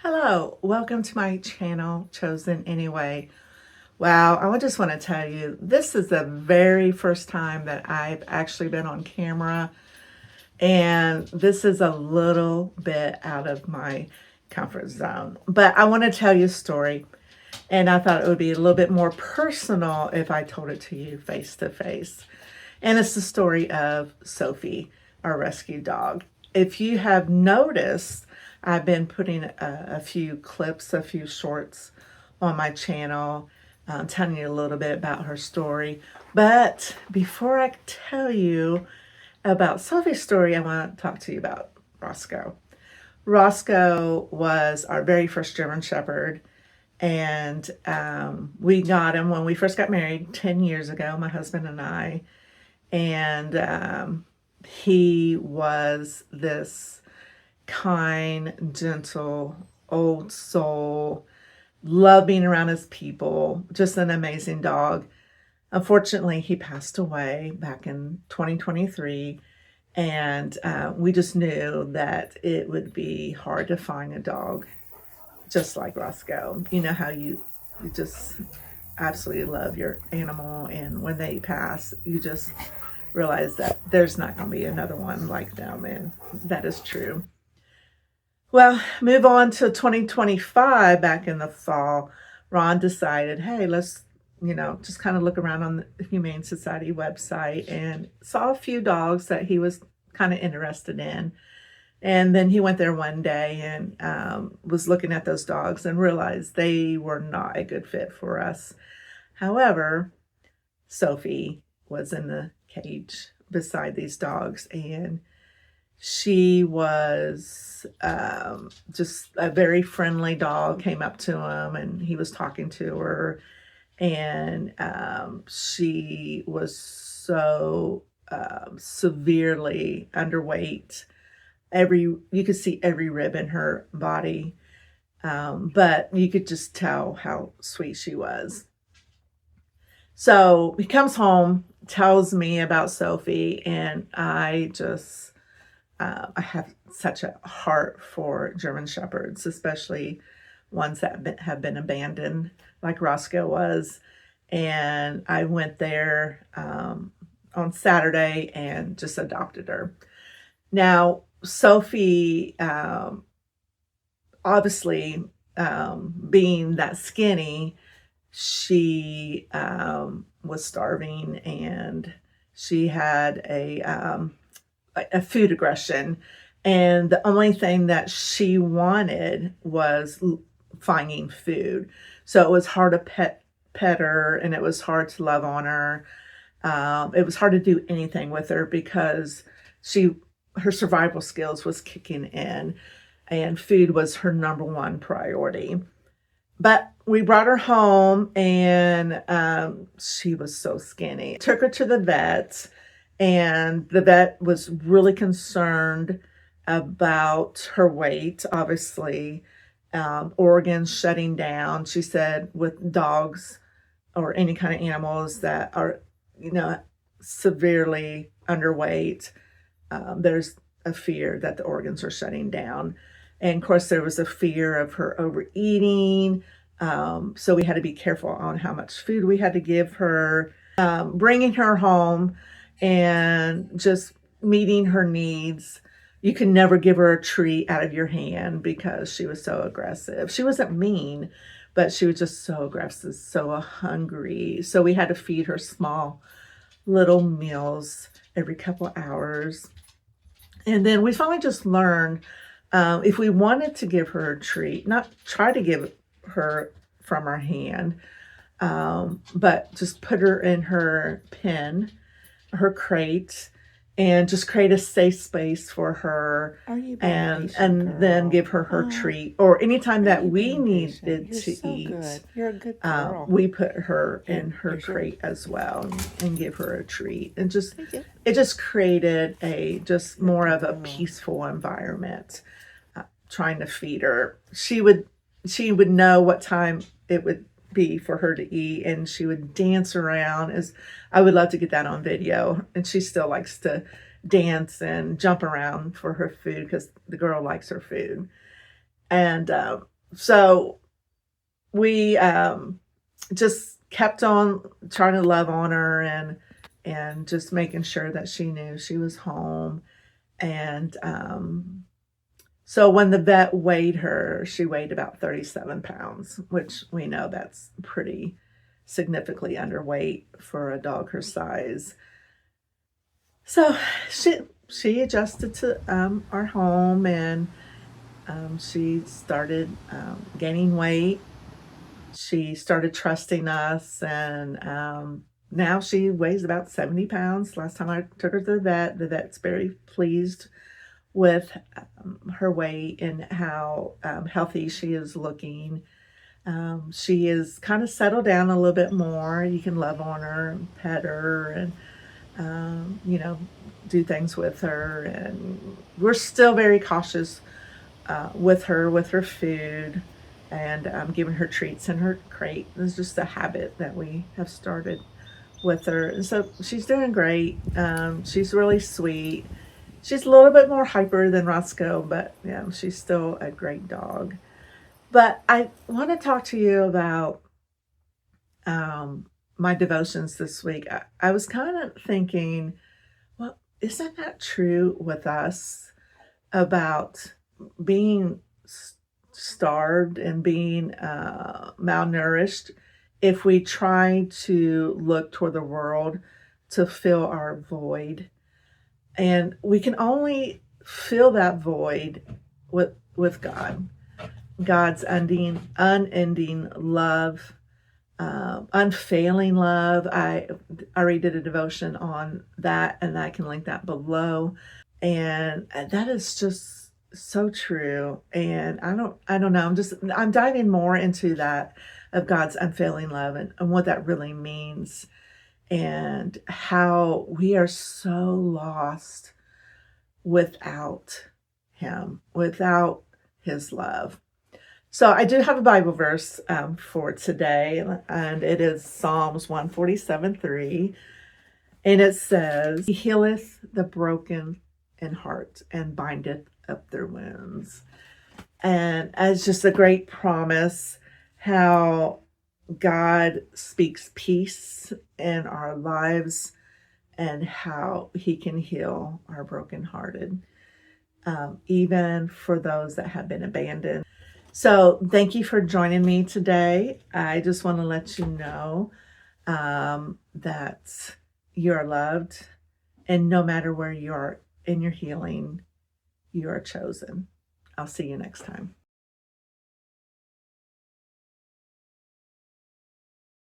Hello, welcome to my channel, Chosen Anyway. Wow, I just want to tell you, this is the very first time that I've actually been on camera, and this is a little bit out of my comfort zone. But I want to tell you a story, and I thought it would be a little bit more personal if I told it to you face to face. And it's the story of Sophie, our rescue dog. If you have noticed, I've been putting a few clips, a few shorts on my channel, telling you a little bit about her story. But before I tell you about Sophie's story, I want to talk to you about Roscoe. Roscoe was our very first German Shepherd, and we got him when we first got married 10 years ago, my husband and I. And he was this kind, gentle, old soul, loved being around his people, just an amazing dog. Unfortunately, he passed away back in 2023, and we just knew that it would be hard to find a dog just like Roscoe. You know how you just absolutely love your animal, and when they pass, you just realize that there's not going to be another one like them, and that is true. Well, move on to 2025. Back in the fall, Ron decided, hey, let's just kind of look around on the Humane Society website, and saw a few dogs that he was kind of interested in. And then he went there one day and was looking at those dogs and realized they were not a good fit for us. However, Sophie was in the cage beside these dogs, and she was just a very friendly dog. Came up to him and he was talking to her, and she was so severely underweight. You could see every rib in her body, but you could just tell how sweet she was. So he comes home, tells me about Sophie, and I have such a heart for German Shepherds, especially ones that have been abandoned, like Roscoe was. And I went there on Saturday and just adopted her. Now, Sophie, obviously, being that skinny, she was starving, and she had a food aggression, and the only thing that she wanted was finding food. So it was hard to pet her, and it was hard to love on her. It was hard to do anything with her because her survival skills was kicking in, and food was her number one priority. But we brought her home, and she was so skinny. Took her to the vet, and the vet was really concerned about her weight, obviously. Organs shutting down. She said with dogs or any kind of animals that are, severely underweight, there's a fear that the organs are shutting down. And of course, there was a fear of her overeating. So we had to be careful on how much food we had to give her. Bringing her home and just meeting her needs. You can never give her a treat out of your hand because she was so aggressive. She wasn't mean, but she was just so aggressive, so hungry. So we had to feed her small little meals every couple of hours. And then we finally just learned, if we wanted to give her a treat, not try to give her from our hand, but just put her in her pen, her crate, and just create a safe space for her, and then give her treat. Or anytime that we needed to eat, good. You're a good girl. we put her in her crate as well and give her a treat. And it just created just more of a peaceful environment. Trying to feed her, she would know what time it would be for her to eat, and she would dance around. I would love to get that on video, and she still likes to dance and jump around for her food because the girl likes her food. And So we just kept on trying to love on her and just making sure that she knew she was home. And so when the vet weighed her, she weighed about 37 pounds, which we know that's pretty significantly underweight for a dog her size. So she adjusted to our home, and she started gaining weight. She started trusting us, and now she weighs about 70 pounds. Last time I took her to the vet's very pleased with her weight and how healthy she is looking. She is kind of settled down a little bit more. You can love on her, and pet her, and you know, do things with her. And we're still very cautious with her food, and giving her treats in her crate. It's just a habit that we have started with her. And so she's doing great. She's really sweet. She's a little bit more hyper than Roscoe, but yeah, she's still a great dog. But I want to talk to you about my devotions this week. I was kind of thinking, well, isn't that true with us about being starved and being malnourished if we try to look toward the world to fill our void? And we can only fill that void with God. God's unending love, unfailing love. I already did a devotion on that, and I can link that below. And that is just so true. And I don't know. I'm diving more into that of God's unfailing love, and what that really means, and how we are so lost without Him, without His love. So I do have a Bible verse for today, and it is Psalms 147:3. And it says, He healeth the broken in heart and bindeth up their wounds. And it's just a great promise how God speaks peace in our lives, and how He can heal our brokenhearted, even for those that have been abandoned. So thank you for joining me today. I just want to let you know that you are loved, and no matter where you are in your healing, you are chosen. I'll see you next time.